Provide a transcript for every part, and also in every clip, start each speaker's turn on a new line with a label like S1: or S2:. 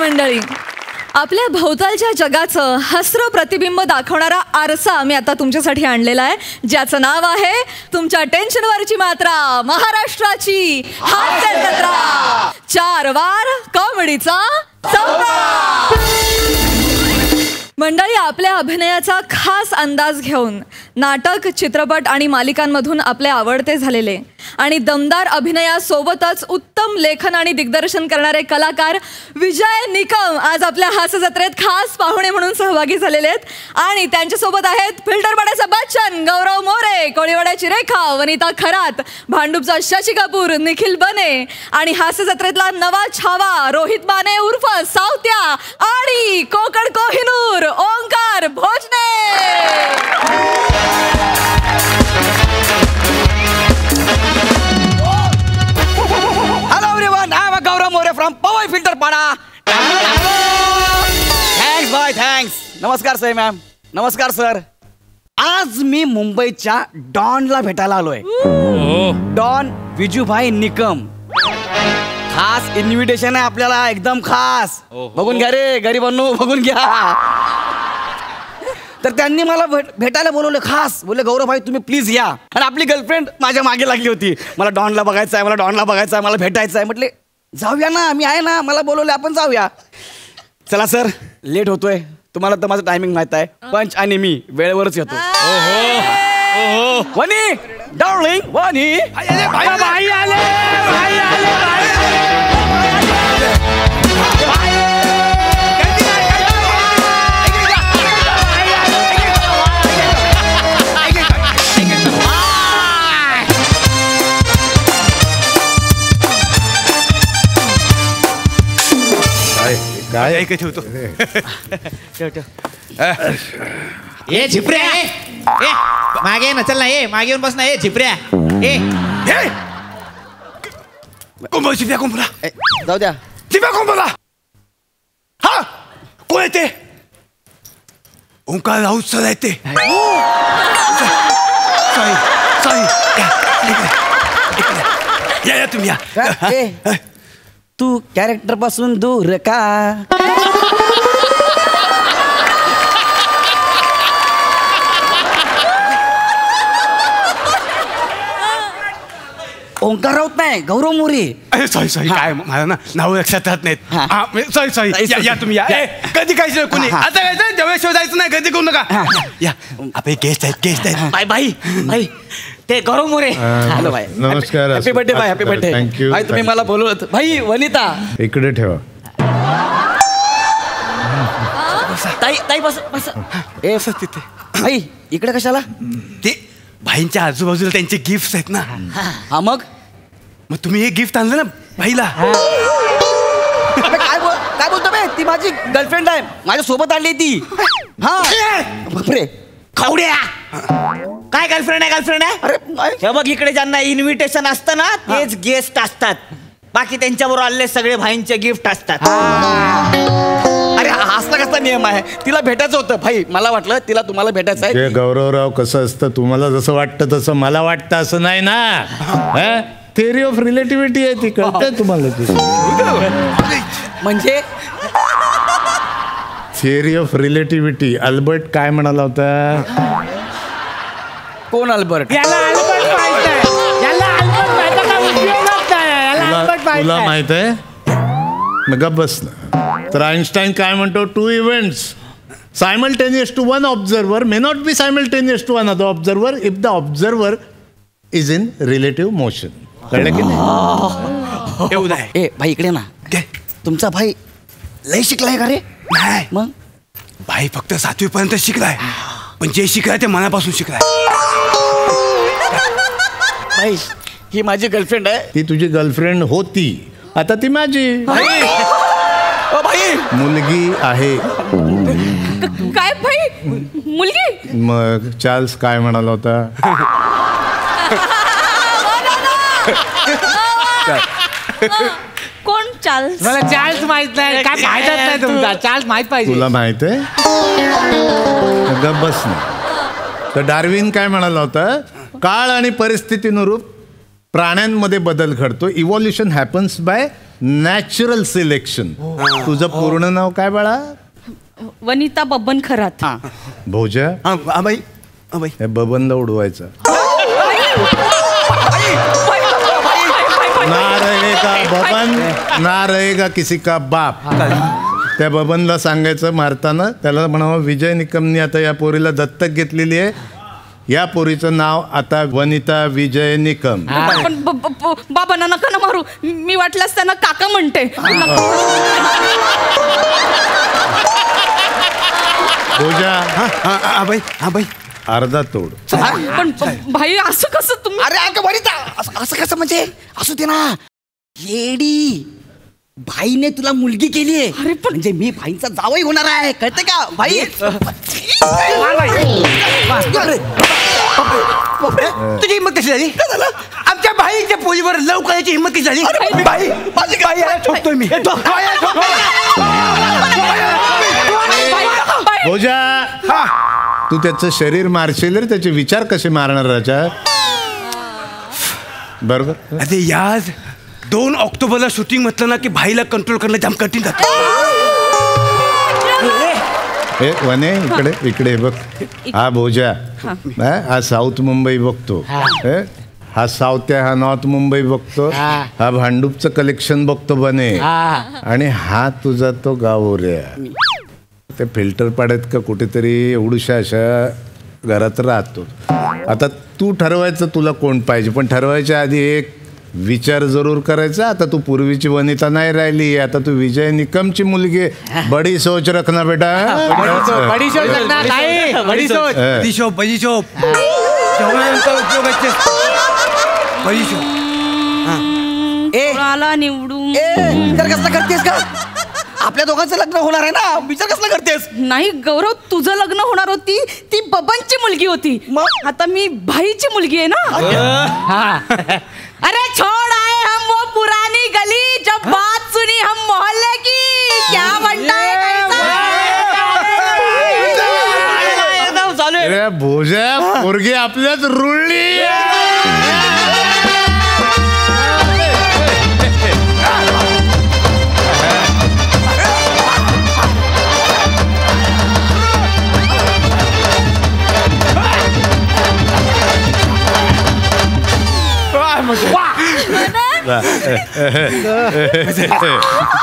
S1: मंडळी, आपल्या भोवतालच्या जगाचं हसरं प्रतिबिंब दाखवणारा आरसा मी आता तुमच्यासाठी आणलेला आहे, ज्याचं नाव आहे तुमच्या टेन्शनवरची मात्रा, महाराष्ट्राची हास्य जत्रा. 4 वार कॉमेडीचा संभ्रम. मंडळी, आपल्या अभिनयाचा खास अंदाज घेऊन नाटक, चित्रपट आणि मालिकांमधून आपले आवडते झालेले आणि दमदार अभिनयासोबतच उत्तम लेखन आणि दिग्दर्शन करणारे कलाकार विजय निकम आज आपल्या हास्य जत्रेत खास पाहुणे म्हणून सहभागी झालेले आहेत. आणि त्यांच्यासोबत आहेत फिल्टरपाड्याचा बच्चन गौरव मोरे, कोळीवाड्याची रेखा वनिता खरात, भांडूपचा शशी कपूर निखिल बने आणि हास्य जत्रेतला नवा छावा रोहित बाने उर्फ सावत्या आणि Konkan Kohinoor Omkar Bhojane.
S2: Hello everyone, I am Gaurav More from Powai Filterpada. Thanks boy, thanks. नमस्कार सर मॅम. नमस्कार सर. आज मी मुंबईच्या डॉनला भेटायला आलोय. डॉन विजूभाई निकम. खास इन्व्हिटेशन आहे आपल्याला, एकदम खास. बघून घ्या रे गरीबांनो, बघून घ्या. तर त्यांनी मला भेटायला बोलवलं खास. बोलले गौरव भाई तुम्ही प्लीज या. आणि आपली गर्लफ्रेंड माझ्या मागे लागली होती, मला डॉनला बघायचं आहे, मला डॉनला बघायचं आहे, मला भेटायचं आहे. म्हटले जाऊया ना, मी आहे ना, मला बोलवले आपण जाऊया. चला सर, लेट होतोय. तुम्हाला तर माझं टायमिंग माहित आहे. पंच आणि मी वेळेवरच येतो. वनी डार्लिंग वनी.
S3: काय ऐकत ठेवतो.
S4: ए झिपऱ्या, ए मागे ना, चल ना, ए मागे येऊन बस ना, ए झिपऱ्या. ए
S3: कोण बोला चिप्या, कोण बोला?
S2: जाऊ द्या.
S3: चिप्या कोण बोला? हा कोण येते? ओंकार राऊत सर येते. या तुम्ही या.
S2: तू कॅरेक्टर पासून दूर का? ओंकार राऊत नाही, गौरव मोरे.
S3: अरे सॉरी काय मला ना नाव लक्षात राहत नाहीत. सॉरी या तुम्ही या. कधी काय कोणी आता जायचं, जेव्हा जायचं नाही, कधी करू नका. या आपले गेस्ट आहेत.
S2: बाय बाई बाई, ते गौरव मोरे. हॅलो बाय,
S5: नमस्कार.
S2: हॅपी बर्थडे बाय, हॅपी बर्थडे.
S5: थँक्यू.
S2: बाय तुम्ही मला बोलवलं. भाई वनिता
S5: इकडे ठेवा.
S2: ताई ताई बस बस. ए
S3: तिथे
S2: भाई इकडे कशाला?
S3: ते भाईंच्या आजूबाजूला त्यांचे गिफ्ट आहेत ना.
S2: हा मग
S3: तुम्ही हे गिफ्ट आणलं ना भाईला.
S2: काय बोलतो बे? ती माझी गर्लफ्रेंड आहे, माझ्या सोबत आली ती. हा बापरे,
S4: खावड्या. काय गर्लफ्रेंड आहे?
S2: अरे
S4: हे बघ, इकडे ज्यांना इन्व्हिटेशन असतं ना तेच गेस्ट असतात. बाकी त्यांच्याबरोबर आलेले सगळे भाईंचे गिफ्ट असतात.
S2: अरे असला कसा नियम आहे? तिला भेटायचं होतं भाई, मला वाटलं तिला तुम्हाला भेटायचं आहे.
S5: गौरवराव कसं असतं, तुम्हाला जसं वाटतं तसं मला वाटतं असं नाही ना. थेअरी ऑफ रिलेटिव्हिटी आहे ती, कळतं तुम्हाला?
S2: म्हणजे
S5: थिअरी ऑफ रिलेटिव्हिटी. अल्बर्ट काय म्हणाला होता?
S2: कोण अल्बर्ट?
S5: तुला माहित आहे? मग बस ना. तर आइन्स्टाईन काय म्हणतो? 2 events simultaneous to one observer may not be simultaneous to another observer if the observer is in relative motion. कळलं की नाही?
S3: एवढं आहे.
S2: ए भाई इकडे ना. तुमचा भाई लय शिकलाय का रे?
S3: नाही
S2: मग
S3: भाई फक्त 7वी पर्यंत शिकलाय, पण जे शिकलाय ते मनापासून शिकलाय.
S2: भाई ही माझी गर्लफ्रेंड आहे.
S5: ती तुझी गर्लफ्रेंड होती, आता ती माझी
S2: भाई
S5: मुलगी आहे.
S1: काय भाई मुलगी?
S5: मग चार्ल्स काय म्हणाला होता?
S1: कोण चार्ल्स?
S4: मला चार्ल्स माहित नाही. काय माहितच नाही तुमचा चार्ल्स माहित पाहिजे.
S5: तुला माहित आहे? बस ना. तर डार्विन काय म्हणाला होता? काळ आणि परिस्थितीनुरूप प्राण्यांमध्ये बदल घडतो. Evolution happens bye natural selection. तुझं पूर्ण नाव काय बाळा?
S6: वनिता बबन खरात.
S5: भोजा,
S3: बाई
S5: हे बबनला उडवायचं. ना रहेगा बबन, ना रहेगा किसी का बाप. त्या बबनला सांगायचं मारताना, त्याला म्हणावं विजय निकमनी आता या पोरीला दत्तक घेतलेली आहे, या पोरीचं नाव आता वनिता विजय निकम.
S6: पण बाबांना नका ना मारू, मी वाटल्यास त्यांना काका म्हणते.
S5: भोजा,
S3: बाई
S5: अर्धा तोड.
S6: पण भाई असं कसं तुम्ही?
S2: अरे अगं वनिता, असं कसं म्हणजे? असू दे ना येडी. भाईने तुला मुलगी केली आहे,
S6: अरे पण-
S2: म्हणजे मी भाईचा जावई होणार आहे, कळते का? भाई
S3: तुझी हिंमत कशी झाली? आमच्या भाईच्या पोलीवर लव करायची हिंमत कशी झाली? बाई माझी बाई याला ठोकतोय मी.
S5: भोजा, तू त्याचं शरीर मारशील रे, त्याचे विचार कसे मारणार राजा? बरोबर.
S3: अरे यार 2 ऑक्टोबरला शूटिंग म्हटलं ना की भाईला कंट्रोल करणं जाम कठीण जातं.
S5: ए वने, इकडे इकडे बघ. हा भोजा, हा साऊथ मुंबई बघतो, हा साऊथ आहे, हा नॉर्थ मुंबई बघतो, हा भांडूपचं कलेक्शन बघतो बने, आणि हा तुझा तो गावोऱ्या. ते फिल्टर पाड्यात का कुठेतरी एवढूशा अशा घरात राहतो. आता तू ठरवायचं तुला कोण पाहिजे, पण ठरवायच्या आधी एक विचार जरूर करायचा. आता तू पूर्वीची वनिता नाही राहिली, आता तू विजय निकमची मुलगी. बडी सोच रखना बेटा.
S6: कोणाला निवडून?
S2: विचार कसला करतेस का? आपल्या दोघांचं लग्न होणार आहे ना, विचार कसला करतेस?
S6: नाही गौरव, तुझं लग्न होणार होती ती बबनची मुलगी होती,
S2: मग?
S6: आता मी भाईची मुलगी आहे ना. अरे छोड़ आए हम वो पुरानी गली, जब बात सुनी हम मोहल्ले की. क्या बनता है
S5: अरे भोजा, पोरगी आपल्यात रुळली.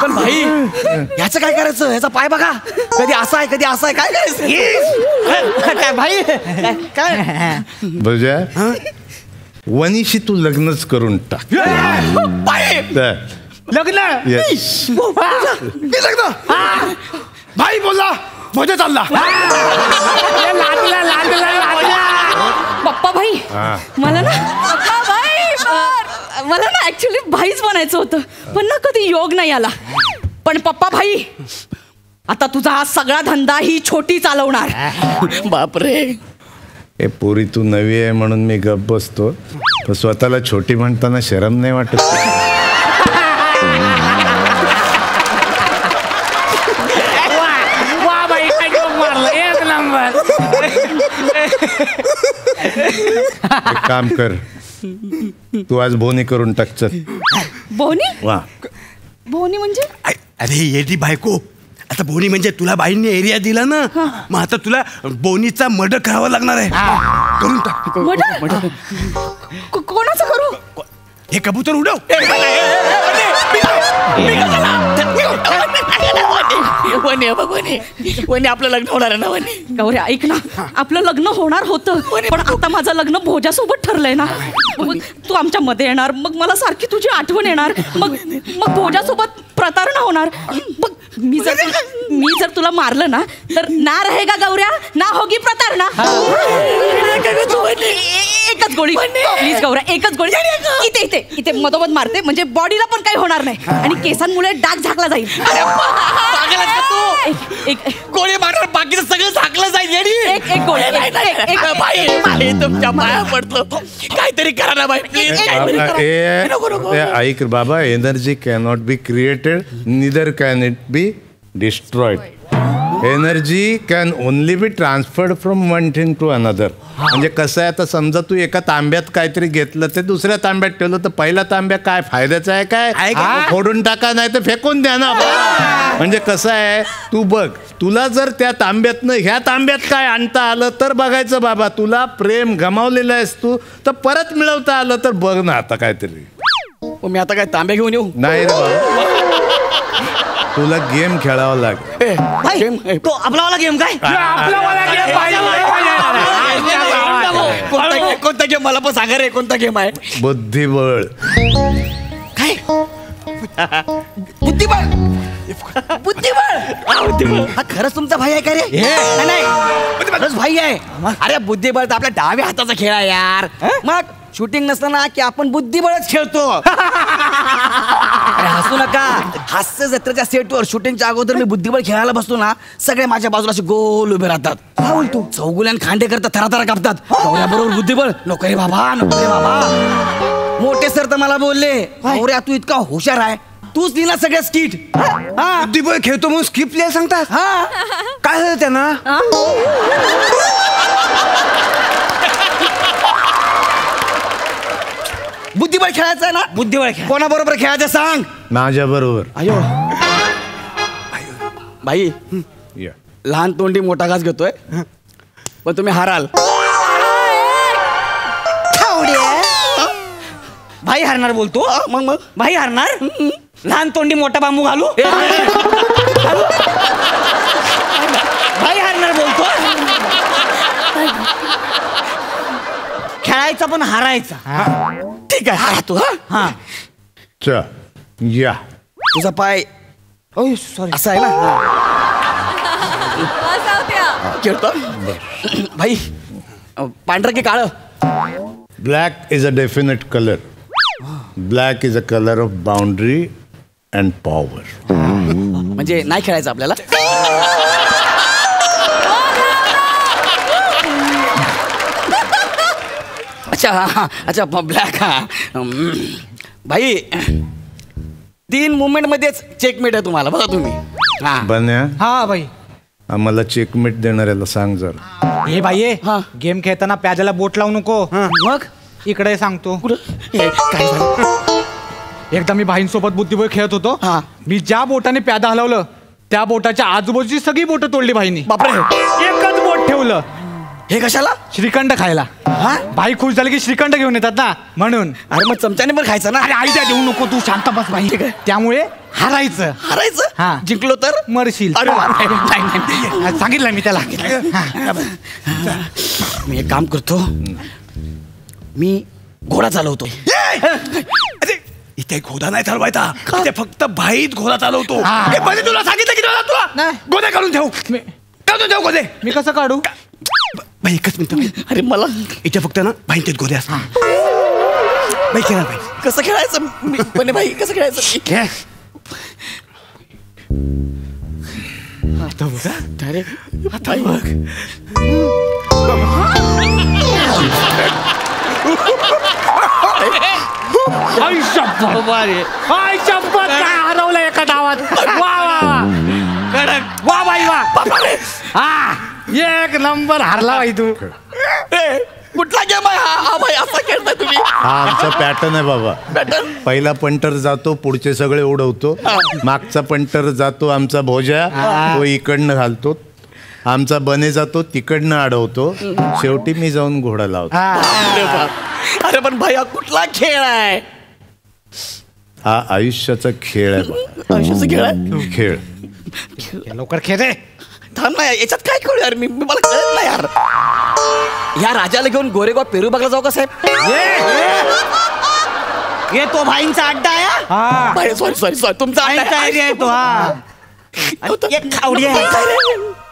S2: पण भाई ह्याचं काय करायचं? ह्याचा पाय बघा, कधी असा आहे कधी असा आहे, काय करायचं?
S4: काय भाई काय?
S5: भोजा, वनीशी तू लग्नच करून टाक.
S3: लग्न
S5: Yes.
S3: मी लग्न. भाई बोलला भोजा चालला.
S6: पप्पा भाई, मला ना ऍक्च्युली भाईच बनायचं होतं, पण ना कधी योग नाही आला. पण पप्पा भाई, आता तुझा हा सगळा धंदा ही छोटी चालवणार.
S2: बापरे.
S5: ए पोरी, तू नवी आहे म्हणून मी गप बसतो, पण स्वतःला छोटी म्हणताना शरम नाही वाटत? एक काम कर, तू आज बोनी करून टाक. चल.
S6: बोनी?
S5: वा,
S6: बोनी म्हणजे?
S3: अरे येडी बायको, आता बोनी म्हणजे तुला बाईंनी एरिया दिला ना, मग आता तुला बोनीचा मर्डर करावा लागणार आहे. करून टाक.
S6: मर्डर? कोणाचं करू?
S3: हे कबूतर उडव.
S2: वनी आपलं लग्न होणार आहे ना? वनी
S6: गौऱ्या ऐक ना, आपलं लग्न होणार होतं, पण आता माझं लग्न भोजासोबत ठरलंय ना. मग तू आमच्या मध्ये येणार, मग मला सारखी तुझी आठवण येणार, मग भोजासोबत प्रतारणा होणार. मग मी जर तुला मारलं ना, तर ना रहेगा गौऱ्या, ना होगी प्रतारणा. एकच गोळी प्लीज गौऱ्या, एकच गोळी. इथे इथे इथे मधोमध मारते, म्हणजे बॉडीला पण काही होणार नाही आणि केसांमुळे डाग झाकला जाईल. एक
S2: गोळी मारणार, बाकीचं सगळं झाकलं जाईल.
S6: एक गोळी.
S2: तुमच्या पाया पडतो, काहीतरी करा ना बाई, प्लीज.
S5: ऐक बाबा, energy cannot be created, neither can it be destroyed. Energy can only be transferred from one thing to another. म्हणजे कसं आहे, आता समजा तू एका तांब्यात काहीतरी घेतलं ते दुसऱ्या तांब्यात ठेवलं तर पहिला तांब्या काय फायद्याचा आहे काय? फोडून टाका नाही तर फेकून द्या ना. म्हणजे कसं आहे, तू बघ, तुला जर त्या तांब्यातनं ह्या तांब्यात काय आणता आलं तर बघायचं बाबा. तुला प्रेम गमावलेलं आहेस तू, तर परत मिळवता आलं तर बघ ना आता काहीतरी.
S2: मी आता काय तांबे घेऊन येऊ?
S5: नाही रे बाबा, तुला गेम खेळावा लागेल.
S4: तो आपलावाला गेम काय?
S2: कोणता गेम मला पण सांगा रे, कोणता गेम आहे?
S5: बुद्धिबळ.
S2: काय? बुद्धिबळ. बुद्धिबळ. हा खरंच तुमचा भाई आहे का रे? नाही, खरंच भाई आहे. अरे बुद्धिबळ तर आपल्या डाव्या हाताचा खेळ आहे यार. मग शूटिंग नसताना की आपण बुद्धिबळच खेळतो. अरे हसू नका. हास्य जत्रेच्या सेटवर शूटिंगच्या अगोदर मी बुद्धिबळ खेळायला बसतो ना, सगळे माझ्या बाजूला असे गोल उभे राहतात. काय बोलतो? चौगुल्यान खांडे करतात, थराथरा कापतात. बरोबर बुद्धिबळ. नको रे बाबा, नको रे बाबा. मोठे सर तर मला बोलले, अरे तू इतका हुशार आहे, तूच लिहिला सगळ्या स्किट.
S3: बुद्धिबळ खेळतो म्हणून स्किप लिहायला सांगतात.
S2: हा
S3: काय झालं त्यांना?
S2: बुद्धिबळ खेळायचं आहे ना?
S4: बुद्धिबळ खेळ.
S2: कोणाबरोबर खेळायचं सांग.
S5: माझ्या बरोबर.
S2: अयो भाई,
S5: या.
S2: लहान तोंडी मोठा घास घेतोय, पण तुम्ही हाराल.
S4: भाई हरणार बोलतो.
S2: मग
S4: भाई हरणार. लहान तोंडी मोठा बांबू घालू. भाई हरणार बोलतो. खेळायचा पण हारायचा.
S2: ठीक आहे, हा तू. हा
S5: चा या.
S2: तुझा पाय
S4: सॉरी.
S2: असा आहे ना? खेळतो भाई. पांढरं की काळं?
S5: Black is a definite colour. Black is a colour of boundary and power.
S2: म्हणजे नाही खेळायचं आपल्याला. अच्छा हा, अच्छा ब्लॅक. हा भाई, 3 मुवमेंट मध्येच चेकमेट आहे तुम्हाला, बघा तुम्ही. हा
S5: बन्या,
S7: हा भाई.
S5: आम्हाला चेकमेट देणाऱ्याला सांग जरा.
S7: हे भाई,
S2: हा.
S7: गेम खेळताना प्याजाला बोट लावू नको.
S2: मग
S7: इकडे सांगतो.
S2: काय झालं?
S7: एकदा मी भाईंसोबत बुद्धिबळ खेळत होतो.
S2: हा.
S7: मी ज्या बोटाने प्यादा हलवलं त्या बोटाच्या आजूबाजूची सगळी बोटं तोडली भाईनी.
S2: बापरे.
S7: एकच बोट ठेवलं.
S2: हे कशाला?
S7: श्रीखंड खायला.
S2: हा?
S7: भाई खुश झाले की श्रीखंड घेऊन येतात ना, म्हणून.
S2: अरे मग चमच्याने पण खायचं ना.
S7: अरे आयडिया देऊ नको तू, शांत बस भाई.
S2: ठीक आहे.
S7: त्यामुळे हारायचं.
S2: हारायचं?
S7: हा.
S2: जिंकलो तर
S7: मरशील.
S2: अरे नाही.
S7: सांगितलं मी त्याला.
S2: मी एक काम करतो, मी घोडा चालवतो.
S3: इथे घोडा नाही चालवायचा, इथे फक्त भाईत घोडा चालवतो.
S7: हा.
S3: हे पहिले तुला सांगितलं की तुला
S7: नाही.
S3: गोदे काढून ठेव. काढून ठेव गोदे.
S7: मी कसं काढू?
S3: भाई एकच मिनिट.
S2: अरे मला
S3: इथे फक्त ना भाईंचेच गोदे असतात. भाई खेळा भाई.
S2: कसं खेळायचं? पण भाई कसं खेळायचं?
S3: खेळ.
S2: आता बघा. अरे आता बघ.
S7: काय हरवलं एका डावात. वा वा वा बाई वा. हा, एक नंबर हारला बाई तू.
S2: कुठला गेम आहे हा? भाई असा खेळताय तुम्ही?
S5: हा आमचा पॅटर्न आहे बाबा.
S2: पॅटर्न?
S5: पहिला पंटर जातो, पुढचे सगळे उडवतो. मागचा पंटर जातो आमचा भोजा, तो इकडनं घालतो. आमचा बने जातो, तिकडनं अडवतो. शेवटी मी जाऊन घोडा लावतो.
S2: अरे बाप. अरे पण भाई हा कुठला खेळ आहे?
S5: हा आयुष्याचा खेळ आहे बाबा.
S2: आयुष्याचा खेळ आहे?
S5: खेळ.
S7: लवकर खेळ रे.
S2: थांब ना, याच्यात काय खेळ यार? मी मला कळत नाही यार. या राजाला घेऊन गोरेगाव पेरूबागला जाऊ का साहेब?
S4: ये तो भाईंचा अड्डा आहे.
S7: हा.
S2: भाई सॉरी तुमचा
S4: भाईंचा एरिया आहे तो. हा. एक खावडी आहे.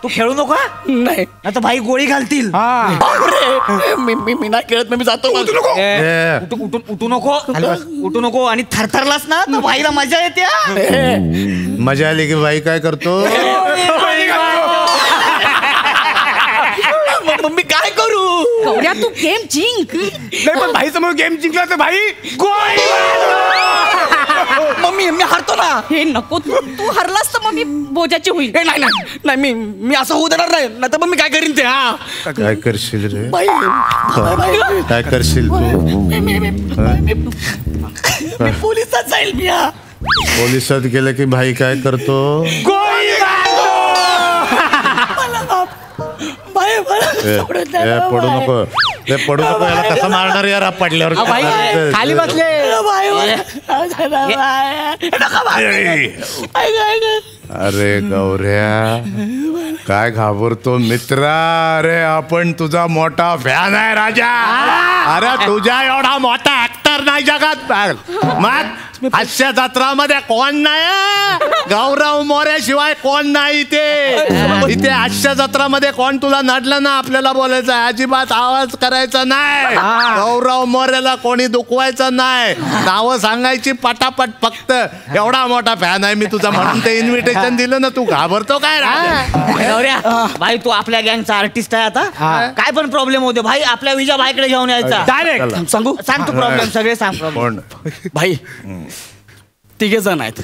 S4: तू खेळू नको.
S2: नाही.
S4: आता भाई गोळी घालतील.
S7: हा.
S2: बापरे. मी नाही खेळत. मी जातो.
S5: ए,
S4: उठू नको. उठू नको. आणि थरथरलास ना तर भाईला मजा येते.
S5: मजा आली की बाई काय करतो?
S2: मग मी काय करू?
S6: गौऱ्या तू गेम जिंक.
S3: नाही पण भाई समोर गेम जिंकला तर भाई
S2: मम्मी मी हारतो ना.
S6: हे नको, तू हरलास तर मग मी भोजाची होईल.
S2: हे नाही नाही नाही, मी असं होऊ देणार नाही. नाही तर मग मी काय करीन ते. हा
S5: काय करशील रे?
S2: बाई,
S5: काय करशील तू?
S2: मी पोलिसात जाईल मी. हा
S5: पोलिसात गेलं की भाई काय करतो? पडू नको, ते पडू नको. याला कसं मारणार यार पडल्यावर?
S7: खाली बसले.
S5: अरे गौऱ्या, काय घाबरतो मित्रा? अरे आपण तुझा मोठा फॅन आहे राजा. अरे तुझ्या एवढा मोठा ऍक्टर नाही जगात. मग हास्य जत्रामध्ये कोण नाही? गौरव मोऱ्याशिवाय कोण नाही इथे हास्य जत्रामध्ये. कोण तुला नडलं ना आपल्याला बोलायचं, अजिबात आवाज करायचा नाही. गौरव मोऱ्याला कोणी दुखवायचं नाही. नावं सांगायची पटापट. फक्त एवढा मोठा फॅन आहे मी तुझा म्हणून ते इन्व्हिटेशन दिलं ना. तू घाबरतो काय
S4: गौऱ्या? भाई तू आपल्या गँगचा आर्टिस्ट आहे आता. काय पण प्रॉब्लेम होते भाई, आपल्या विजय भाईकडे घेऊन यायचा
S7: डायरेक्ट.
S2: सांगू?
S4: सांग तू प्रॉब्लेम, सगळे सांग प्रॉब्लेम.
S5: कोण?
S2: भाई 3 जण आहेत.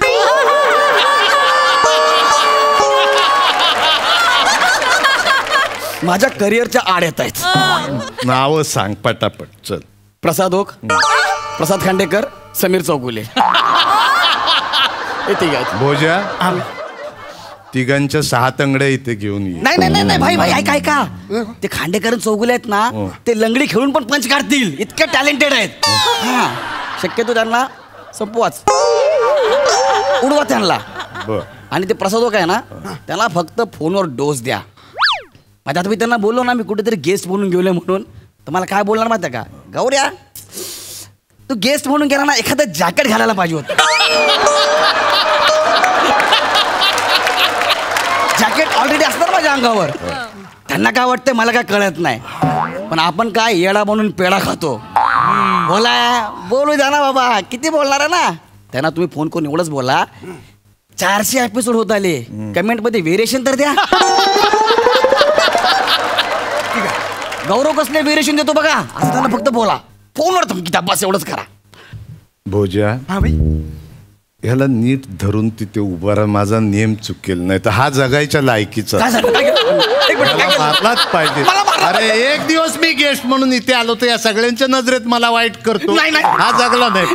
S2: माझ्या करिअरच्या आड येत आहेत.
S5: नावं सांग पटापट. चल.
S2: प्रसाद ओक, प्रसाद खांडेकर, समीर चौगुले. हे 3 आहेत.
S5: भोजा, तिघांच्या 6 तंगड्या इथे घेऊन ये.
S2: नाही नाही नाही भाई, ऐका. ते खांडेकर चौगुले आहेत ना, ते लंगडी खेळून पण पंच काढतील. इतके टॅलेंटेड आहेत. हा शक्यतो त्यांना संपवाच, उडवा त्यांना. आणि ते प्रसादोक आहे ना, त्याला फक्त फोनवर डोस द्या. माझ्या आता मी त्यांना बोललो ना, मी कुठेतरी गेस्ट म्हणून गेलोय म्हणून, तर मला काय बोलणार माहिती का? गौऱ्या, तू गेस्ट म्हणून गेला ना, एखादं जॅकेट घालायला पाहिजे होतं. जॅकेट ऑलरेडी असणार माझ्या अंगावर. त्यांना काय वाटतंय मला काय कळत नाही, पण आपण काय येडा म्हणून पेढा खातो. बोलू द्या ना बाबा, किती बोलणार आहे ना. त्यांना तुम्ही फोन करून एवढंच बोला, 400 एपिसोड होत आले, कमेंट मध्ये व्हेरिएशन तर द्या. गौरव कसले व्हेरिएशन देतो बघा, असं त्यांना फक्त बोला. फोनवर धमकी बस, एवढंच करा.
S5: भोजा, ह्याला नीट धरून तिथे उभा राहा. माझा नियम चुकेल नाही तर हा जगायच्या लायकीचा. मारलाच पाहिजे. अरे एक दिवस मी गेस्ट म्हणून इथे आलो तर या सगळ्यांच्या नजरेत मला वाईट करतो. हा जगला नाही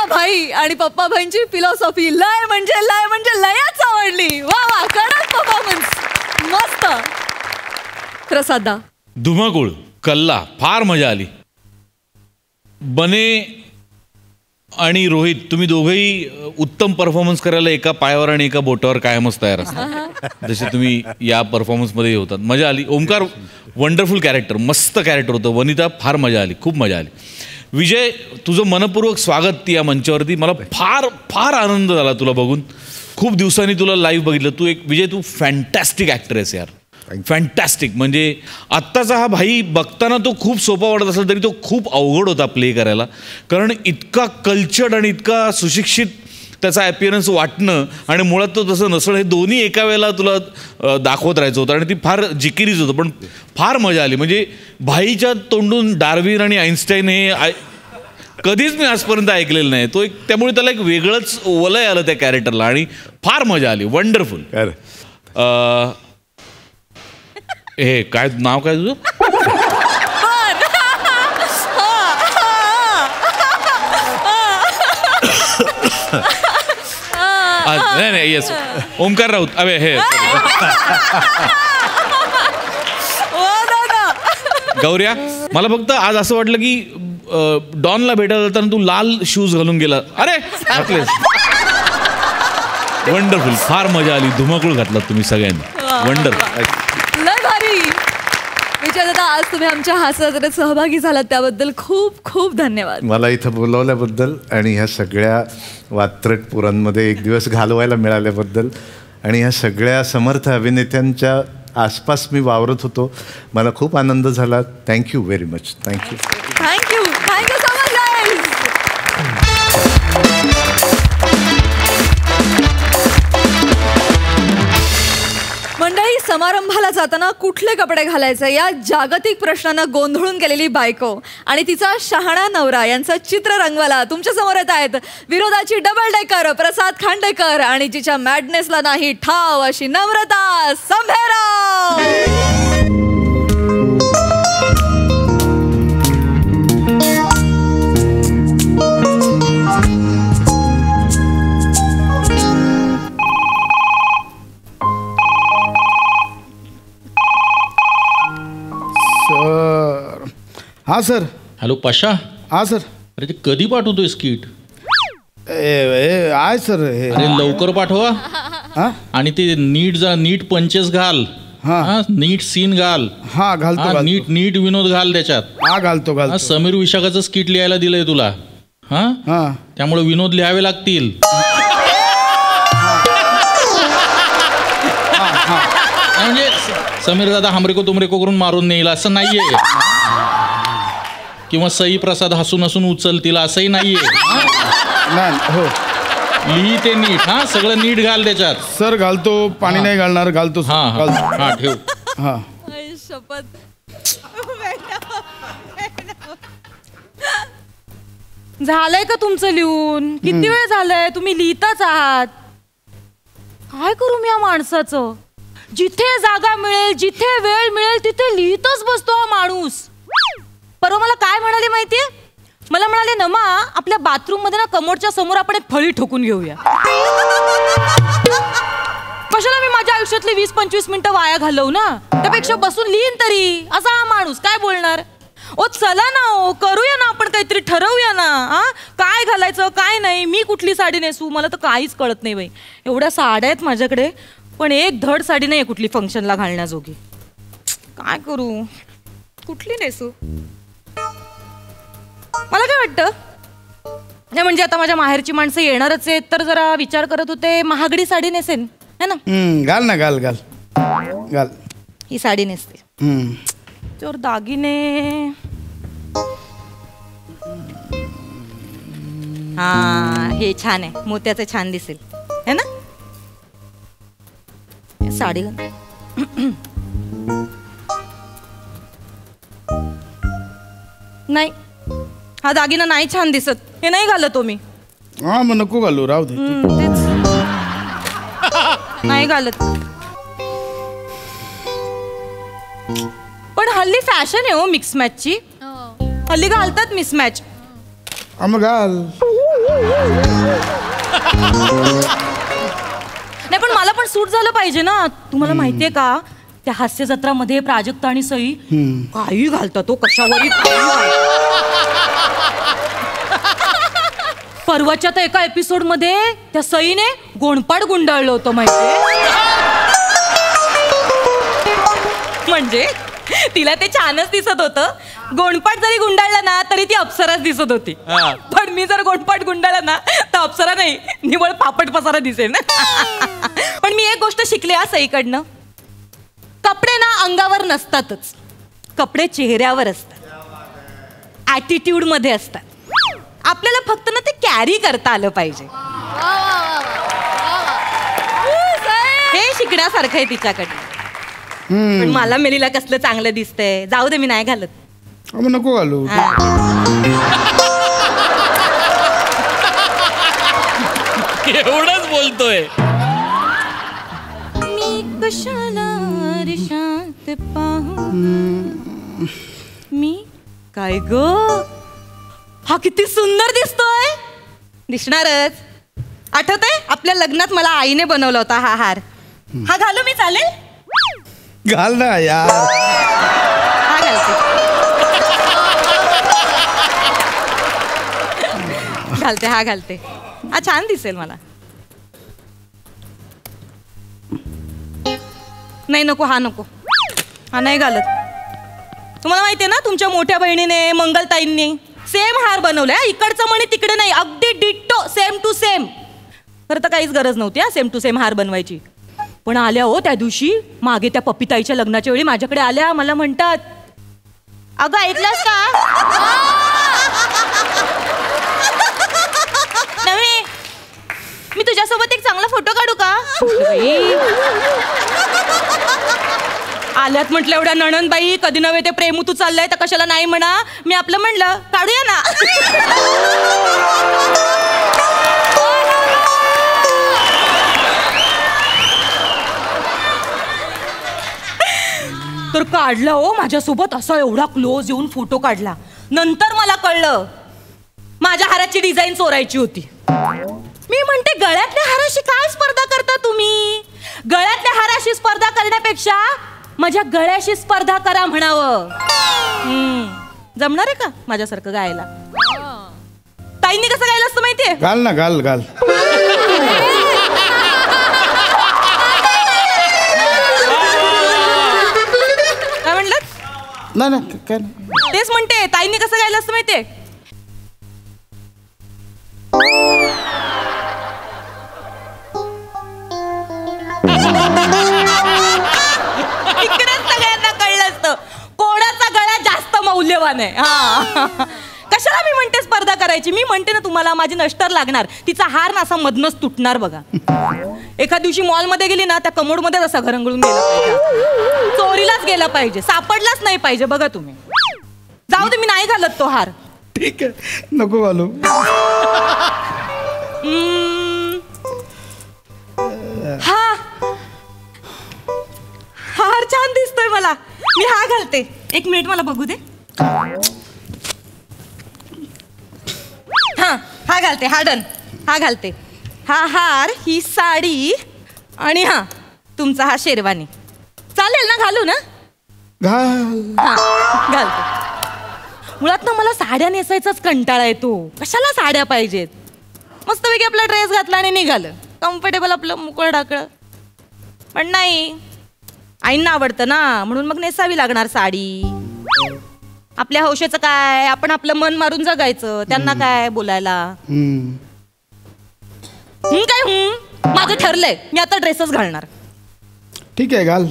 S1: भाई आणि पप्पा भाईंची फिलॉसॉफी लय म्हणजे लयच आवडली. वा वा, कडक परफॉर्मन्स, मस्त. प्रसादा,
S8: धुमाकूळ, कल्ला, फार मजा आली. बने आणि रोहित, तुम्ही दोघंही उत्तम परफॉर्मन्स करायला एका पायावर आणि एका बोटावर कायमच तयार असता, जसे तुम्ही या परफॉर्मन्समध्ये होतात. मजा आली. ओमकार, वंडरफुल कॅरेक्टर, मस्त कॅरेक्टर होतं. वनिता, फार मजा आली, खूप मजा आली. विजय, तुझं मनपूर्वक स्वागत या मंचावरती. मला फार फार आनंद झाला तुला बघून. खूप दिवसांनी तुला लाईव्ह बघितलं. विजय, तू फॅन्टॅस्टिक ॲक्टर आहेस यार, फॅन्टॅस्टिक. म्हणजे आत्ताचा हा भाई बघताना तो खूप सोपा वाटत असेल तरी तो खूप अवघड होता प्ले करायला, कारण इतका कल्चर्ड आणि इतका सुशिक्षित त्याचा ॲपिअरन्स वाटणं आणि मुळात तो तसं नसणं, हे दोन्ही एका वेळेला तुला दाखवत राहायचं होतं. आणि ती फार जिकिरीच होतं, पण फार मजा आली. म्हणजे भाईच्या तोंडून डार्विन आणि आईन्स्टाईन हे कधीच मी आजपर्यंत ऐकलेलं नाही. तो त्यामुळे त्याला एक वेगळंच वलय आलं त्या कॅरेक्टरला आणि फार मजा आली. वंडरफुल. हे काय नाव काय तुझं? नाही येस, ओमकार राऊत. अबे हे गौऱ्या, मला फक्त आज असं वाटलं की डॉनला भेटायला जाताना तू लाल शूज घालून गेला. अरे वंडरफुल, फार मजा आली. धुमाकूळ घातला तुम्ही सगळ्यांनी. वंडरफुल,
S1: लय भारी. विजय दादा, आज तुम्ही आमच्या हास्यात सहभागी झालात त्याबद्दल खूप खूप धन्यवाद.
S5: मला इथं बोलवल्याबद्दल आणि ह्या सगळ्या वात्रट पुरांमध्ये एक दिवस घालवायला मिळाल्याबद्दल आणि ह्या सगळ्या समर्थ अभिनेत्यांच्या आसपास मी वावरत होतो, मला खूप आनंद झाला. Thank you very much. Thank you
S1: thank you thank you so much guys. समारंभाला जाताना कुठले कपडे घालायचे या जागतिक प्रश्नानं गोंधळून गेलेली बायको आणि तिचा शहाणा नवरा यांचं चित्र रंगवायला तुमच्या समोर येत आहेत विरोधाची डबल डेकर प्रसाद खांडेकर आणि जिच्या मॅडनेसला नाही ठाव अशी नम्रता संभेराव.
S3: सर हां सर.
S8: हॅलो पाशा.
S3: हां सर.
S8: अरे ते कधी पाठवतोय स्किट?
S3: आहे सर.
S8: अरे लवकर पाठवा.
S3: हां
S8: आणि ते नीट पंचेस घाल.
S3: हां
S8: नीट सीन घाल.
S3: हां घालतो.
S8: नीट विनोद घाल त्याच्यात.
S3: हां घालतो.
S8: समीर विशाखाचं स्किट लिहायला दिलंय तुला.
S3: हां
S8: त्यामुळे विनोद लिहावे लागतील. म्हणजे समीर दादा हमरेको तुमरेको करून मारून नेईल असं नाहीये, किंवा सई प्रसाद हसून हसून उचलतील असंही नाहीये.
S3: हो
S8: लिही ते नीट. सगळं नीट घाल त्याच्यात.
S3: सर घालतो. पाणी नाही घालणार. घालतो.
S8: हा ठेव.
S3: हां
S6: झालंय का तुमचं लिहून? किती वेळ झालंय तुम्ही लिहिताच आहात? काय करू मी या माणसाचं? जिथे जागा मिळेल जिथे वेळ मिळेल तिथे लिहितच बसतो हा माणूस. परवा मला काय म्हणाले माहितीये? मला म्हणाले नमा आपल्या बाथरूम मध्ये ना कमोडच्या समोर आपण एक फळी ठोकून घेऊया. कशाला मी माझ्या आयुष्यातली 20-25 मिनिटं वाया घालवू ना, त्यापेक्षा बसून लिहीन तरी. असा हा माणूस काय बोलणार? ओ चला ना, ओ करूया ना, आपण काहीतरी ठरवूया ना. काय घालायचं काय नाही, मी कुठली साडी नेसू मला तर काहीच कळत नाही बाई. एवढ्या साड्या आहेत माझ्याकडे पण एक धड साडी नाही कुठली फंक्शनला घालण्याजोगी. काय करू? कुठली नेसू? मला काय वाटतं नाही म्हणजे आता माझ्या माहेरची माणसं येणारच आहेत तर जरा विचार करत होते महागडी साडी नेसेन है ना.
S3: घाल ना. घाल.
S6: ही साडी नेसते. त्यावर दागिने. हा हे छान आहे. मोत्याचं छान दिसेल है ना. साडी नाही हा दागिना नाही छान दिसत. हे नाही घालत हो मी.
S3: हां मग नको घालू. राहू दे.
S6: नाही घालत. पण हल्ली फॅशन आहे हो मिक्स मॅचची. हल्ली घालतात मिसमॅच.
S3: मग घाल.
S6: नाही पण मला पण सूट झालं पाहिजे ना. तुम्हाला माहितीये का त्या हास्य जत्रामध्ये प्राजक्ता आणि सई काही घालतात तो कशावरही. परवाच्या तर एका एपिसोड मध्ये त्या सईने गोंडपाट गुंडाळलं होतं माहितीये. म्हणजे तिला ते छानच दिसत होतं. गोंडपाट जरी गुंडाळला ना तरी ती अप्सराच दिसत होती. पण मी जर गोंडपाट गुंडाळला ना तर अप्सरा नाही निवळ पापट पसारा दिसेल ना. पण मी एक गोष्ट शिकले हा सईकडनं. कपडे ना अंगावर नसतातच, कपडे चेहऱ्यावर असतात, ॲटिट्यूड मध्ये असतात. आपल्याला फक्त ना ते कॅरी करता आलं पाहिजे. हे शिकण्यासारखं आहे तिच्याकडे. पण मला मेलीला कसलं चांगलं दिसतंय. जाऊ दे मी नाही घालत.
S3: मग नको घालू.
S8: एवढंच बोलतोय.
S6: मी कशाला शांत पाहू मी काय ग. हा किती सुंदर दिसतोय. दिसणारच. आठवतंय आपल्या लग्नात मला आईने बनवला होता हा हार. हा घालू मी चालेल?
S3: घाल ना यार.
S6: हा घालते. हा घालते. हा छान दिसेल मला. नाही नको. हा नको. हा नाही घालत. तुम्हाला माहितीये ना तुमच्या मोठ्या बहिणीने मंगलताईंनी सेम हार बनवलाय. इकडचं म्हणे तिकडे नाही, अगदी डिट्टो सेम टू सेम. खरं तर काहीच गरज नव्हती हा सेम टू सेम हार बनवायची. पण आल्या हो त्या दिवशी मागे त्या पप्पीताईच्या लग्नाच्या वेळी माझ्याकडे आल्या. मला म्हणतात अगं ऐकलंस का नव्हे मी तुझ्यासोबत एक चांगला फोटो काढू का. आल्यात म्हटलं एवढ्या नणंदबाई, कधी नव्हे ते प्रेमू तू चाललंय तर कशाला नाही म्हणा. मी आपलं म्हणलं काढूया ना. तर काढला हो माझ्यासोबत असा एवढा क्लोज येऊन फोटो काढला. नंतर मला कळलं माझ्या हाराची डिझाईन चोरायची होती. मी म्हणते गळ्यातल्या हाराशी काय स्पर्धा करता तुम्ही? गळ्यातल्या हाराशी स्पर्धा करण्यापेक्षा माझ्या गळ्याशी स्पर्धा करा म्हणावं. जमणार आहे का माझ्यासारखं गायला? ताईंनी कसं गायलं असतं माहितीये?
S5: घाल ना, घाल घाल.
S6: काय म्हणलं?
S5: नाही काय नाही.
S6: तेच म्हणते ताईंनी कसं गायलं असतं माहितीये? इकडेच सगळ्यांना कळलं असतं कोणाचा गळा जास्त मौल्यवान आहे. हा कशाला मी म्हणते स्पर्धा करायची? मी म्हणते ना तुम्हाला माझी नष्टर लागणार. तिचा हार ना असा मधनच तुटणार बघा. एका दिवशी मॉलमध्ये गेली ना त्या कमोडमध्ये असा घरंगळून गेला पाहिजे, चोरीलाच गेला पाहिजे, सापडलाच नाही पाहिजे. बघा तुम्ही. जाऊ दे, मी नाही घालत तो हार.
S5: ठीक आहे, नको घालू.
S6: हा हार छान दिसतोय मला. मी हा घालते. एक मिनिट मला बघू दे. हा घालते. हा डन. हा घालते. हा हार, ही साडी आणि हा तुमचा हा शेरवानी. चालेल ना? घालू ना?
S5: घाल.
S6: हा घालते. मुळात ना मला साड्या नेसायचाच कंटाळा येतो. कशाला साड्या पाहिजेत? मस्तपैकी आपला ड्रेस घातला आणि निघालं. कम्फर्टेबल आपलं मुकळं ढाकळं. पण नाही, आईंना आवडतं ना, म्हणून मग नेसावी लागणार साडी. आपल्या हौशेचं काय, आपण आपलं मन मारून जगायचं. त्यांना काय बोलायला. काय माझं ठरलंय, मी आता ड्रेसच घालणार.
S5: ठीक आहे, घाल.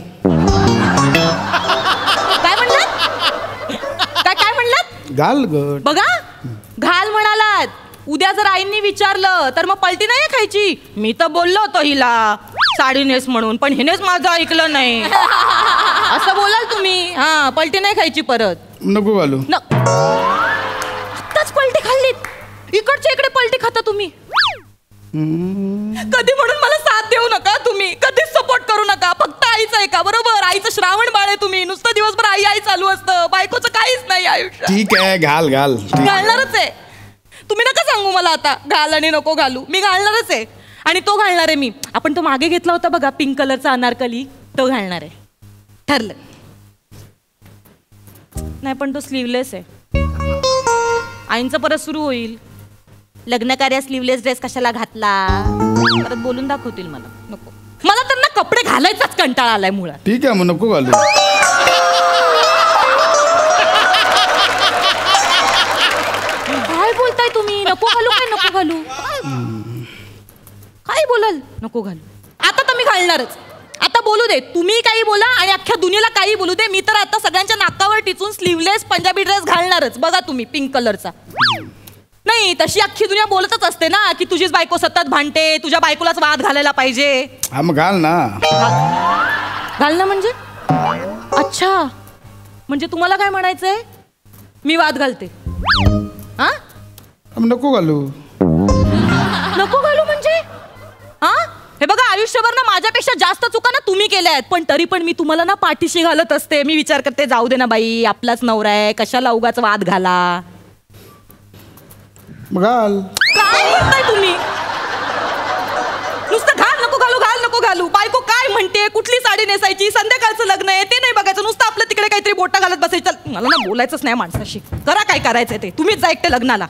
S6: काय म्हणलात? काय म्हणलात?
S5: घाल.
S6: बघा, घाल म्हणालात. उद्या जर आईंनी विचारलं तर मग पलटी नाही खायची. मी तर बोललो होतो हिला साडी नेस म्हणून, पण हिनेच माझं ऐकलं नाही. असं बोलाल तुम्ही. हा, पलटी नाही खायची परत.
S5: नको घालू.
S6: आत्ताच पलटी खाल्लीत. इकडच्या इकडे पलटी खाता तुम्ही. कधी म्हणून मला साथ देऊ नका तुम्ही. कधीच सपोर्ट करू नका. फक्त आईचं ऐका, बरोबर? आईचं श्रावण बाळ आहे तुम्ही. नुसतं दिवसभर आई आई चालू असतं. बायकोचं काहीच नाही आयुष्य.
S5: ठीक आहे, घाल घाल.
S6: घालणारच आहे. तुम्ही नका सांगू मला आता घाल आणि नको घालू. मी घालणारच आहे. आणि तो घालणार आहे मी. आपण तो मागे घेतला होता बघा पिंक कलरचा अनारकली, तो घालणार आहे. ठरलं. नाही पण तो स्लीवलेस आहे. आईंचं परत सुरू होईल, लग्न कार्य स्लीवलेस ड्रेस कशाला घातला, परत बोलून दाखवतील मला. नको. मला तर ना कपडे घालायचाच कंटाळा आलाय मुळात.
S5: ठीक आहे, मग नको घालू.
S6: काय बोलताय तुम्ही? नको घालू काय नको घालू? काय बोलाल? नको घालू. आता तर मी घालणारच. आता बोलू दे, तुम्ही काही बोला आणि अख्ख्या दुनियेला काही बोलू दे, मी तर आता सगळ्यांच्या नाकावर टिचून स्लीवलेस पंजाबी ड्रेस घालणारच. बघा तुम्ही, पिंक कलरचा. नाही, तशी अख्खी दुनिया बोलतच असते ना की तुझीच बायको सतत भांडते, तुझ्या बायकोलाच वाद घालायला पाहिजे.
S5: हा, मग घाल ना.
S6: घाल ना म्हणजे? अच्छा, म्हणजे तुम्हाला काय म्हणायचंय? मी वाद घालते. हा,
S5: नको घालू.
S6: नको घालू म्हणजे? हा, हे बघा, आयुष्यभर ना माझ्यापेक्षा जास्त चुका ना तुम्ही केल्या आहेत, पण तरी पण मी तुम्हाला ना पाठीशी घालत असते. मी विचार करते जाऊ दे ना बाई, आपलाच नवरा आहे, कशाला उगाच वाद घाला.
S5: घाल.
S6: काय बोलताय तुम्ही? नुसतं घाल नको घालू, घाल नको घालू. बायको काय म्हणते, कुठली साडी नेसायची, संध्याकाळचं लग्न आहे ते नाही बघायचं, नुसतं आपलं तिकडे काहीतरी बोटा घालत बसायचं. मला ना बोलायचंच नाही माणसाशी. करा काय करायचंय ते, तुम्हीच जा एकटे लग्नाला.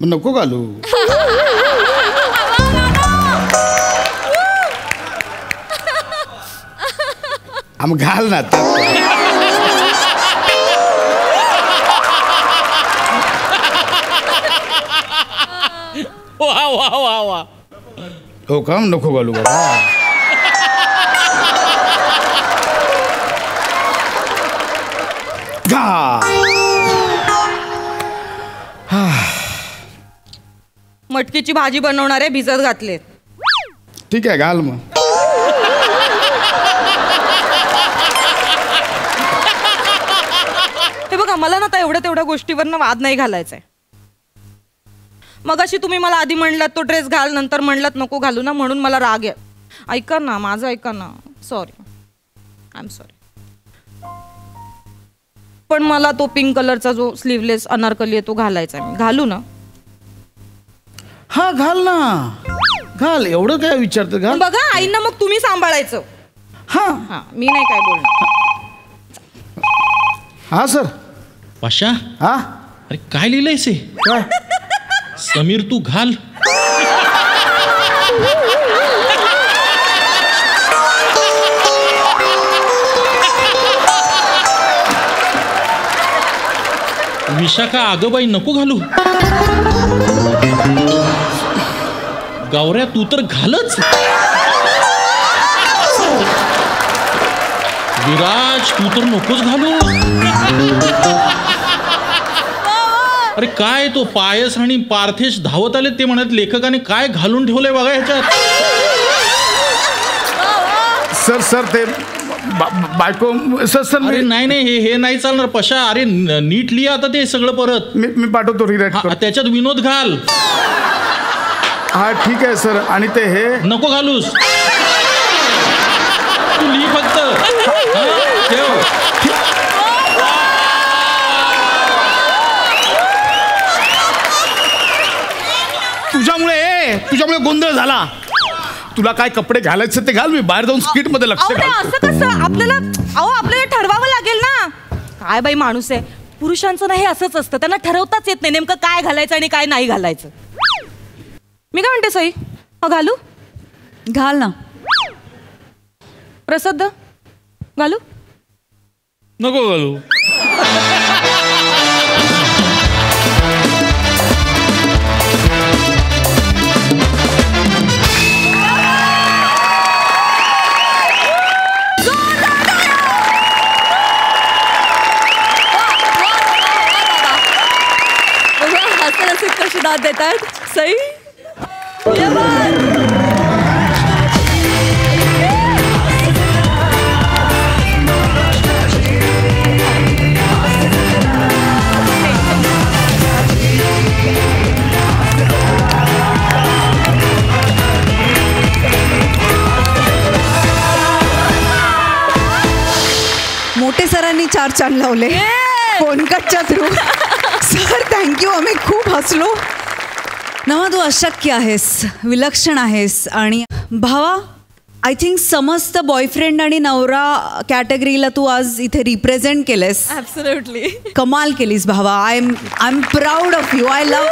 S5: नको घालू. मग घाल ना.
S8: वा वा वा वा.
S5: हो का? नको घालू बाबा.
S6: मटकीची भाजी बनवणारे भिजत घातले.
S5: ठीक आहे, घाल मग.
S6: मला ना आता तेवढ्या गोष्टीवर ना वाद नाही घालायचा आहे. मगाशी तुम्ही मला आधी म्हणलात तो ड्रेस घाल, नंतर म्हणलात नको घालू ना, म्हणून मला राग आहे. ऐका ना, माझं ऐका ना. Sorry, I am sorry. पण मला तो पिंक कलरचा जो स्लीवलेस अनारकली आहे तो घालायचा आहे. मी घालू ना?
S7: हा घाल ना, घाल. एवढं काय विचारतं, घाल.
S6: बघा आईंना मग तुम्ही सांभाळायचं.
S7: हा
S6: हा, मी नाही काय बोलणार.
S7: हा सर.
S8: पाशा,
S7: हा
S8: अरे काय लिहिलंयस हे?
S7: काय?
S8: समीर तू घाल. विशाखा, अगं बाई नको घालू. गौऱ्या तू तर घालच. विराज तू तर नकोच घालू. अरे काय तो पायस आणि पार्थेश धावत आले, ते म्हणत लेखकाने काय घालून ठेवलंय बघा ह्याच्यात.
S7: सर ते बायको सर
S8: अरे नाही हे नाही चालणार पशा. अरे नीट लिहा आता ते सगळं परत.
S7: मी पाठवतो, रिराईट करतो.
S8: त्याच्यात विनोद घाल.
S7: हा ठीक आहे सर. आणि ते हे
S8: नको घालूस, तू लिही फक्त. ठेव.
S7: तुझ्यामुळे गोंधळ झाला. तुला काय कपडे घालायचे ते घाल, मी बाहेर जाऊन स्किट मध्ये लक्ष घाल.
S6: असं कसं? आपल्याला ठरवावं लागेल ना. काय बाई माणूस आहे. पुरुषांचं नाही असंच असतं, त्यांना ठरवताच येत नाही नेमकं काय घालायचं आणि काय नाही घालायचं. मी काय म्हणते सई, घालू?
S1: घाल ना.
S6: प्रसाद घालू?
S8: नको घालू.
S1: कशी दाद देतात सई.
S9: मोठे सरांनी 4 चांद लावले फोन कटच्या थ्रू. सर थँक्यू, आम्ही खूप हसलो. नमा तू अशक्य आहेस, विलक्षण आहेस. आणि भावा, आय थिंक समस्त बॉयफ्रेंड आणि नवरा कॅटेगरीला तू आज इथे रिप्रेझेंट केलेस.
S1: ॲब्सोल्युटली
S9: कमाल केलीस भावा. I am proud of you. I love.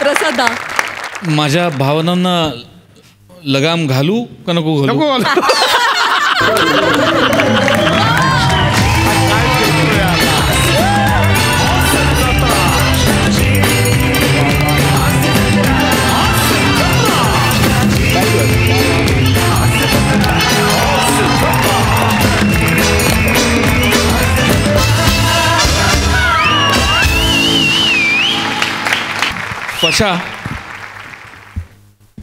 S1: प्रसादा,
S8: माझ्या भावनांना लगाम घालू का नको घालू?
S7: नको घालू.
S8: पशा,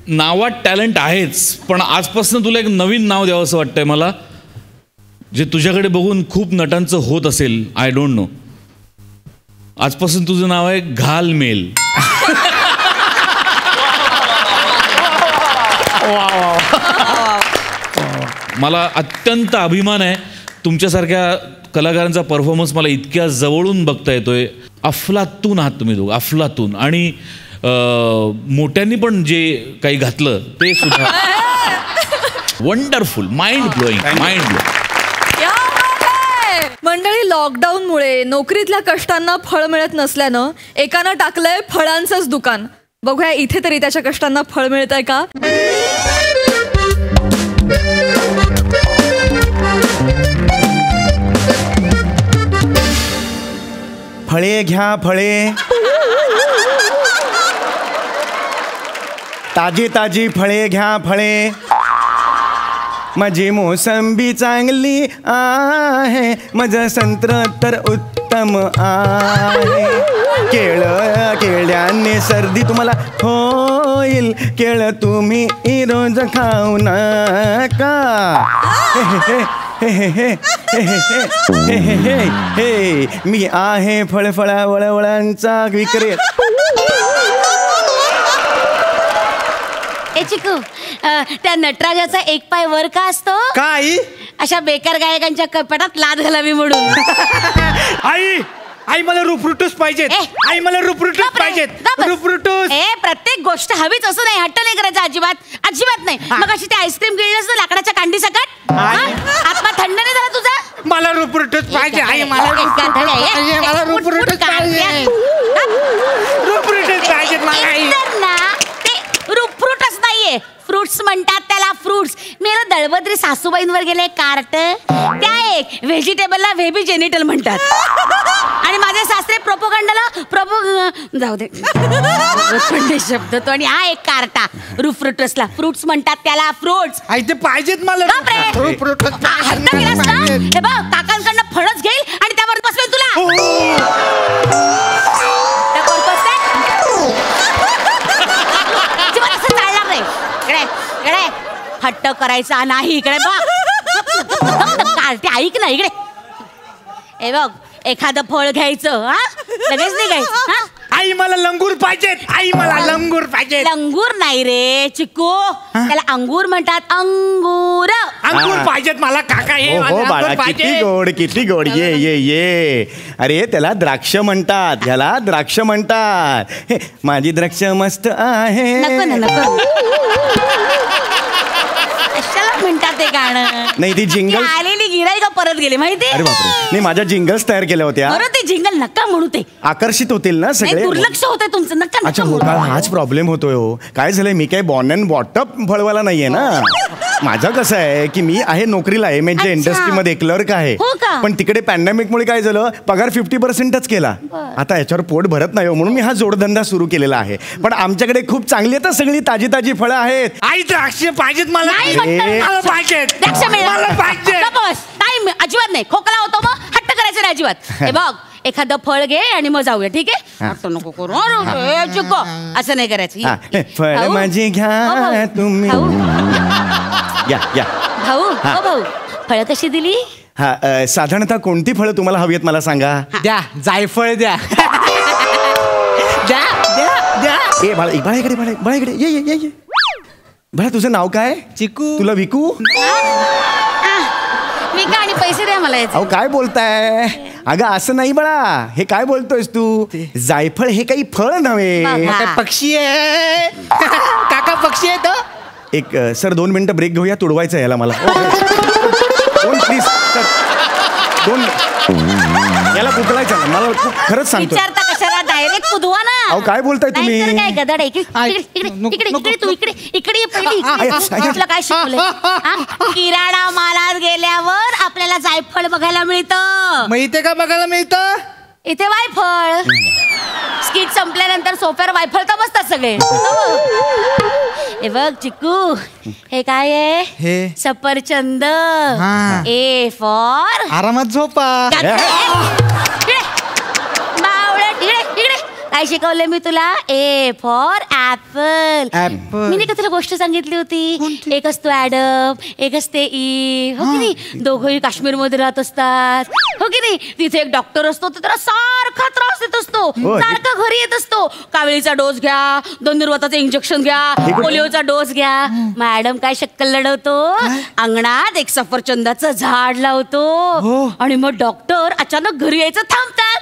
S8: नावात टॅलेंट आहेच, पण आजपासून तुला एक नवीन नाव द्यावं असं वाटतंय मला, जे तुझ्याकडे बघून खूप नटांचं होत असेल. I don't know. आजपासून तुझं नाव आहे घालमेल. मला अत्यंत अभिमान आहे तुमच्यासारख्या कलाकारांचा परफॉर्मन्स मला इतक्या जवळून बघता येतोय. अफलातून आहात तुम्ही दोघं, अफलातून. आणि मोठ्यांनी पण जे काही घातलं ते सुद्धा wonderful, mind blowing, mind blowing.
S1: मंडळी, लॉकडाऊनमुळे नोकरीतल्या कष्टांना फळ मिळत नसल्यानं एकानं टाकलंय फळांचंच दुकान. बघूया इथे तरी त्याच्या कष्टांना फळ मिळत आहे का.
S2: फळे घ्या फळे, ताजी ताजी फळे घ्या फळे. माझी मोसंबी चांगली आहे, माझं संत्र तर उत्तम आहे. केळ्याने सर्दी तुम्हाला होईल, केळ तुम्ही रोज खाऊ नका. हे मी आहे फळफळा वळवळांचा विक्रे.
S10: ए चिकू, त्या नटराजाचा एक पाय वर का असतो?
S7: काय
S10: अशा बेकार गायकांच्या कपाटात लाद घालावी म्हणून.
S7: आई आई मला रुपरुटूस पाहिजेत. आई मला रुपरुटूस पाहिजेत. रुपरुटूस.
S10: प्रत्येक गोष्ट हवीच असं नाही. हट्ट नाही करायचा अजिबात, अजिबात नाही. मग अशी ते आईस्क्रीम गिळलंस ना लाकडाच्या कांडी सकट, आत्मा थंड नाही झाला तुझा?
S7: मला रुपरुटूस पाहिजे. आई मला रुपरुटूस पाहिजे. मला रुपरुटूस पाहिजे. रुपरुटूस पाहिजे मला. आई
S10: ना ते रुपरुटच नाहीये, फ्रुट्स म्हणतात त्याला, फ्रुट्स. मी दळबद्री सासूबाईंवर गेले कार्ट, त्या एक व्हेजिटेबलला व्हेबी जेनिटल म्हणतात. आणि माझे सासरे प्रोपोगंडाला जाऊ दे शब्द तो. आणि हा एक कार्टा रुफ्रुटसला फ्रुट्स म्हणतात त्याला, फ्रुट्स.
S7: आई ते पाहिजेत मला.
S10: हे बघ, काकांकडनं फणस घेईल आणि त्यावर बसवेल तुला. असं चालणार नाही. इकडे हट्ट करायचा नाही. इकडे कार्टे ऐक ना, इकडे हे बघ, एखादं फळ घ्यायचं, हा लगेच नाही घ्यायचं. हा
S7: आई मला लंगूर पाहिजेत. आई मला लंगूर पाहिजे.
S10: लंगूर नाही रे चिकू, त्याला अंगूर म्हणतात. अंगूर
S7: अंगूर पाहिजेत मला काका. हे
S2: हो बाळा, किती गोड किती गोड. ये ये ये. अरे त्याला द्राक्ष म्हणतात, ह्याला द्राक्ष म्हणतात. हे माझी द्राक्ष मस्त आहे.
S10: नको ना, नको. कशाला म्हणतात ते गाणं?
S2: नाही ती जिंगल
S10: आलेली गिराई का परत गेली माहिती?
S2: अरे बापरे. नाही, माझ्या जिंगल्स तयार केल्या होत्या.
S10: बरं ते जिंगल नका म्हणू, ते
S2: आकर्षित होतील ना सगळे.
S10: दुर्लक्ष होतंय तुमचं. नका
S2: अच्छा,
S10: नका
S2: हो
S10: म्हणू.
S2: का? हाच प्रॉब्लेम होतोय हो. काय झालंय, मी काय बॉर्न अँड बॉटअप फळवाला नाहीये ना. माझं कसं आहे की मी आहे नोकरीला आहे, म्हणजे इंडस्ट्रीमध्ये क्लर्क आहे.
S10: हो का?
S2: पण तिकडे पॅन्डेमिकमुळे काय झालं, पगार 50%च केला. आता याच्यावर पोट भरत नाही हो, म्हणून मी हा जोडधंदा सुरू केलेला आहे. पण आमच्याकडे खूप चांगली आहेत सगळी ताजी ताजी फळं आहेत.
S7: आई द्राक्ष पाहिजेत मला. मला पाहिजेत.
S10: द्राक्ष
S7: मला पाहिजे.
S10: नाही, अजिबात नाही. खोकला होतो मग हट्ट करायचं नाही अजिबात. हे बघ, एखादं फळ घे आणि मग जाऊया, ठीक आहे? आता नको करू चुको, असं नाही करायचं.
S2: फळ माझी घ्या तुम्ही. या या
S10: भाऊ, भाऊ फळ कशी दिली?
S2: हा, साधारणतः कोणती फळं तुम्हाला हवी आहेत मला सांगा.
S7: द्या जायफळ द्या. द्या द्या द्या.
S2: ए बाळा इकडे, बाळा इकडे ये ये ये. बाळा तुझं नाव काय?
S7: चिकू.
S2: तुला विकू?
S10: विका आणि पैसे द्या मला याचे.
S2: अहो काय बोलताय? अगं असं नाही बाळा, हे काय बोलतोयस तू? जायफळ हे काही फळ नव्हे,
S7: पक्षी आहे. काका पक्षी आहे तो.
S2: एक सर 2 मिनिटं ब्रेक घेऊया, तुडवायचं याला मला. दोन प्लीज सर, 2 याला पुतळायचं मला. खरंच सांगतो.
S10: विचारता कशाला, डायरेक्ट कुदवा ना.
S2: अहो काय बोलताय तुम्ही?
S10: काय गदड आहे? इकडे तू इकडे पहिली. आपलं काय शिकवलंय? किराणा मालात गेल्यावर आपल्याला जायफळ बघायला मिळतं.
S7: माहितीये का बघायला मिळतं?
S10: इथे वायफळ. स्किट संपल्यानंतर सोफ्यावर वायफळ तर बसतात सगळे. हे बघ चिकू, हे काय आहे?
S7: हे
S10: सफरचंद. ए फॉर
S7: आरामात झोपा.
S10: काय शिकवलंय मी तुला? A for apple. मी नाही का तुला गोष्ट सांगितली होती? एक असतो ऍडम, एक असते ई. हो की नाही? दोघंही काश्मीर मध्ये राहत असतात. हो की नाही? तिथे एक डॉक्टर असतो, तो त्याला सारखा त्रास देत असतो, सारखा घरी येत असतो. कावळीचा डोस घ्या, धनुर्वाताचं इंजेक्शन घ्या, पोलिओचा डोस घ्या. मॅडम काय शक्कल लढवतो, अंगणात एक सफरचंदाचं झाड लावतो. आणि मग डॉक्टर अचानक घरी यायचं थांबतात,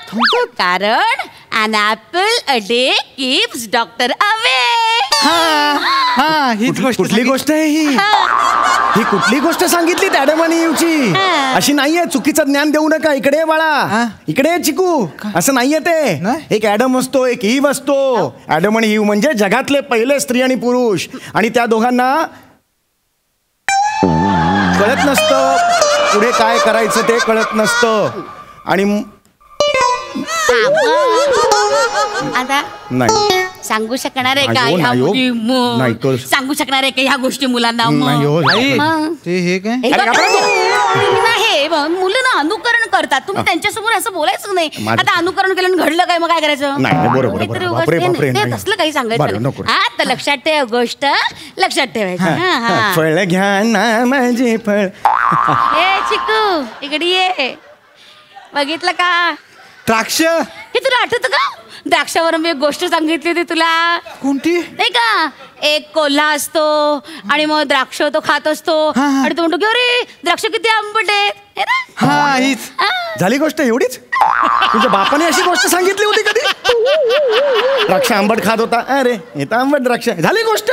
S10: कारण an apple a day keeps doctor away.
S2: कुठली गोष्ट आहे ही? ही कुठली गोष्ट सांगितली मॅडम आणि ईवची? अशी नाहीये, चुकीचं ज्ञान देऊ नका. इकडे बाळा, इकडे चिकू. असं नाहीये ते. एक ऍडम असतो, एक ईव असतो. ऍडम आणि ईव म्हणजे जगातले पहिले स्त्री आणि पुरुष. आणि त्या दोघांना कळत नसतं पुढे काय करायचं, ते कळत नसतं. आणि
S10: आता
S2: नाही
S10: सांगू शकणार आहे का
S2: नाही,
S10: ह्या
S2: नाही,
S10: मुली?
S2: नाही, तो-
S10: सांगू शकणार आहे का ह्या गोष्टी मुलांना?
S2: नाही हो.
S7: ते हे काय?
S10: नाही मुलं ना अनुकरण करतात, तुम्ही त्यांच्यासमोर असं बोलायचं नाही. आता अनुकरण केलं आणि घडलं काय, मग काय करायचं?
S5: नाही बरोबर
S10: तसलं काही सांगायचं. हा तर लक्षात ठेव, गोष्ट लक्षात ठेवायची.
S2: फळ घ्या ना माझे फळ.
S10: ए चिकू इकडे ये. बघितलं का
S2: द्राक्ष?
S10: हे तुला आठवतं का? द्राक्षावर मी एक गोष्ट सांगितली होती तुला.
S2: कोणती?
S10: नाही का, एक कोल्हा असतो आणि मग द्राक्ष तो खात असतो आणि तो म्हणतो की अरे द्राक्ष किती आंबट आहे ना.
S2: हा हीच झाली गोष्ट. एवढीच? तुझ्या बापाने अशी गोष्ट सांगितली होती कधी? द्राक्ष आंबट खात होता, अरे हे तर आंबट द्राक्ष. झाली गोष्ट.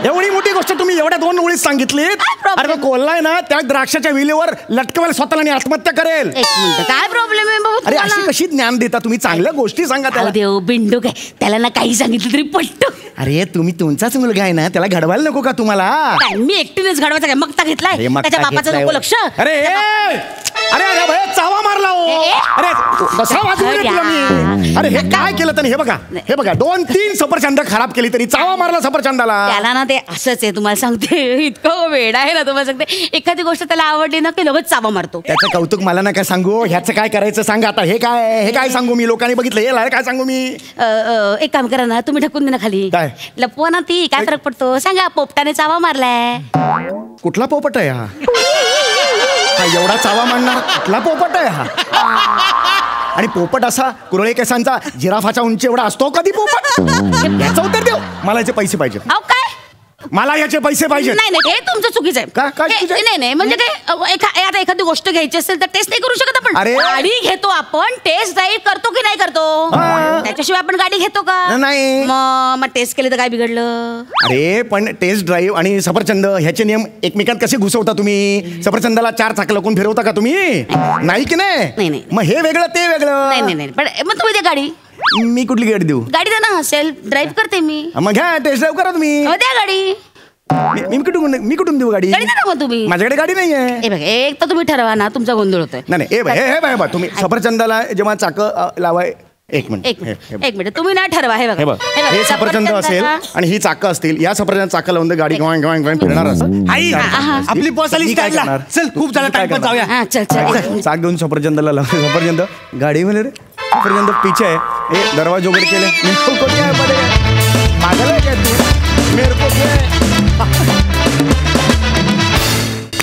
S2: एवढी मोठी गोष्ट तुम्ही एवढ्या 2 ओळीत सांगितली. अरे तो कोल्हा आहे ना, त्या द्राक्षाच्या विलेवर लटकवेल स्वतःला आणि आत्महत्या करेल.
S10: एक मिनिट, काय प्रॉब्लेम आहे बाबा?
S2: अरे अशी कशी ज्ञान देता तुम्ही? चांगल्या गोष्टी सांगा त्याला.
S10: देव बिंडू काय, त्याला ना काही सांगितलं तरी पटतं.
S2: अरे तुम्ही तुमचाच मुलगा आहे ना, त्याला घडवायला नको का तुम्हाला?
S10: मी एकटीनेच घडवायचा काय मगता घेतलाय? त्याच्या बापाचं नको लक्ष.
S2: अरे अरे अरे भैया चावा मारला हो. अरे कसा वाजवलं तुला मी? अरे हे काय केलं त्याने? हे बघा 2-3 सफरचंद खराब केली तरी चावा मारला सफरचंदाला.
S10: त्याला ना ते असंच आहे, तुम्हाला सांगते. इतकं वेड आहे ना, तुम्हाला सांगते. एखादी गोष्ट त्याला आवडली ना की लगेच चावा मारतो.
S2: त्याचं कौतुक मला नका सांगू. ह्याचं काय करायचं सांगा आता. हे काय सांगू मी? लोकांनी बघितलं हे काय सांगू मी?
S10: एक काम करा ना, तुम्ही ढकून दे ना खाली.
S2: काय?
S10: लपवा ना ती. काय फरक पडतो सांगा. पोपटाने चावा मारलाय.
S2: कुठला पोपट आहे हा? एवढा चावा मारणार कुठला पोपट आहे हा? आणि पोपट असा कुरळे केसांचा, जिराफाच्या उंची एवढा असतो कधी पोपट? याचं उत्तर देऊ. मला याचे पैसे पाहिजे.
S10: काय?
S2: मला याचे पैसे पाहिजे.
S10: नाही हे तुमचं चुकीचं आहे. नाही म्हणजे काय, आता एखादी गोष्ट घ्यायची असेल तर टेस्ट नाही करू शकत आपण?
S2: अरे
S10: गाडी घेतो आपण, टेस्ट ड्राईव्ह करतो की नाही करतो? त्याच्याशिवाय आपण गाडी घेतो का?
S2: नाही.
S10: मग टेस्ट केलं तर काय बिघडलं?
S2: अरे पण टेस्ट ड्राईव्ह आणि सफरचंद ह्याचे नियम एकमेकांत कसे घुसवता तुम्ही? सफरचंदाला 4 चाक लावून फिरवता का तुम्ही? नाही की नाही? मग हे वेगळं ते वेगळं.
S10: नाही पण मग तुम्ही दे गाडी.
S2: मी कुठली गाडी देऊ?
S10: गाडी द्या ना, सेल्फ ड्राईव्ह करते मी.
S2: मग घ्या, टेस्ट ड्राईव्ह करा तुम्ही.
S10: द्या गाडी.
S2: मी कुठून देऊ गाडी?
S10: गाडी द्या ना मग तुम्ही.
S2: माझ्याकडे गाडी नाहीये.
S10: एक तर तुम्ही ठरवा ना, तुमचा गोंधळ होतोय.
S2: नाही हे बघा तुम्ही सफरचंदाला जेव्हा चाक लावाय. एक
S10: मिनिट तुम्ही ना ठरवा. हे बघ,
S2: हे सफरचंद असेल आणि ही चाकं असतील. या सफरचंद चाकं लावून गाडी घेऊन फिरणार असं.
S3: आई आपली बस आली स्टँडला. चल खूप झाला टाइम, जाऊया.
S10: चल
S2: चाक देऊन सफरचंदाला लावून. सफरचंद गाडी मध्ये रे. सफरचंद पीछे आहे. हे दरवाजा उघड केले.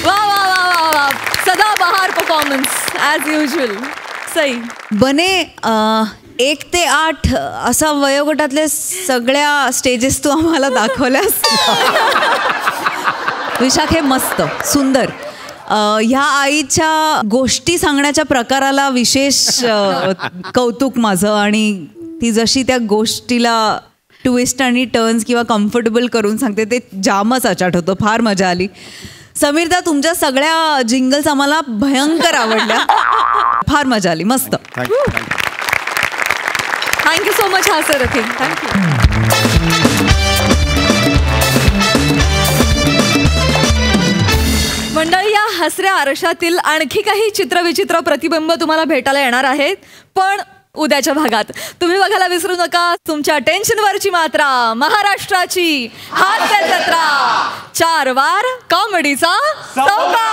S1: वा सदाबहार परफॉर्मन्स ॲज युजल. सई
S9: बने 1 ते 8 असा वयोगटातले सगळ्या स्टेजेस तू आम्हाला दाखवल्यास. विशाखे मस्त सुंदर. ह्या आईच्या गोष्टी सांगण्याच्या प्रकाराला विशेष कौतुक माझं. आणि ती जशी त्या गोष्टीला ट्विस्ट आणि टर्न्स किंवा कम्फर्टेबल करून सांगते ते जामच अचाट होतं. फार मजा आली. समीरदा तुमच्या सगळ्या जिंगल्स आम्हाला भयंकर आवडल्या. फार मजा आली. मस्त.
S1: थँक्यू सो मच हासर रथे. थँक्यू. मंडळी, या हसऱ्या आरशातील आणखी काही चित्रविचित्र प्रतिबिंब तुम्हाला भेटायला येणार आहेत. पण उद्याच्या भागात तुम्ही बघायला विसरू नका तुमच्या टेन्शनवरची मात्रा, महाराष्ट्राची हास्य जत्रा. 4 वार कॉमेडीचा सौदा.